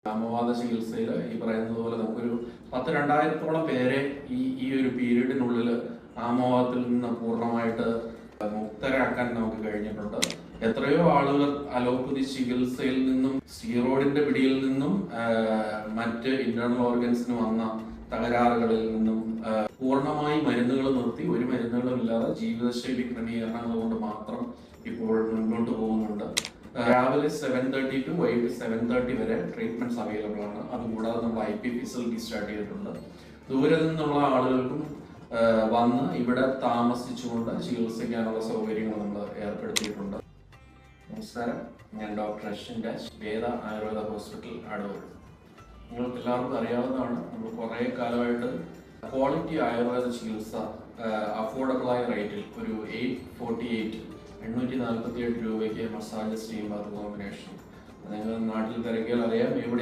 നാമവാദ ചികിത്സയിൽ ഈ പറയുന്നത് പോലെ നമുക്കൊരു 2000-ഓളം പേരെ ഈ ഒരു പീരീഡിനുള്ളിൽ നാമവാദത്തിൽ നിന്ന് പൂർണ്ണമായിട്ട് മുക്തരാക്കാൻ നമുക്ക് കഴിഞ്ഞിട്ടുണ്ട്. എത്രയോ ആളുകൾ അലോപ്പതി ചികിത്സയിൽ നിന്നും സ്റ്റീറോയിഡിന്റെ പിടിയിൽ നിന്നും മറ്റ് ഇന്റേണൽ ഓർഗൻസിന് വന്ന തകരാറുകളിൽ നിന്നും പൂർണ്ണമായി മരുന്നുകൾ നിർത്തി ഒരു മരുന്നുകളും ഇല്ലാതെ ജീവിതശൈലി ക്രമീകരണങ്ങൾ കൊണ്ട് മാത്രം ഇപ്പോൾ മുന്നോട്ട് പോകുന്നുണ്ട്. രാവിലെ 7:30 to വൈകിട്ട് 7:30 വരെ ട്രീറ്റ്മെന്റ്സ് അവൈലബിൾ ആണ്. അതുകൂടാതെ നമ്മൾ IP ഫെസിലിറ്റി സ്റ്റാർട്ട് ചെയ്തിട്ടുണ്ട്. ദൂരെ നിന്നുള്ള ആളുകൾക്കും വന്ന് ഇവിടെ താമസിച്ചുകൊണ്ട് ചികിത്സിക്കാനുള്ള സൗകര്യങ്ങൾ നമ്മൾ ഏർപ്പെടുത്തിയിട്ടുണ്ട്. നമസ്കാരം, ഞാൻ ഡോക്ടർ അശ്വിൻ രാജ്, വേദ ആയുർവേദ ഹോസ്പിറ്റൽ, അടൂർ. നിങ്ങൾക്ക് എല്ലാവർക്കും അറിയാവുന്നതാണ്, നമ്മൾ കുറേ കാലമായിട്ട് ക്വാളിറ്റി ആയുർവേദ ചികിത്സ അഫോർഡബിളായ റേറ്റിൽ ഒരു 848 രൂപയ്ക്ക് മസാജ് സ്റ്റീം ബാത്ത് കോമ്പിനേഷൻ നിങ്ങൾ നാട്ടിൽ തിരക്കിയാൽ അറിയാം. ഇവിടെ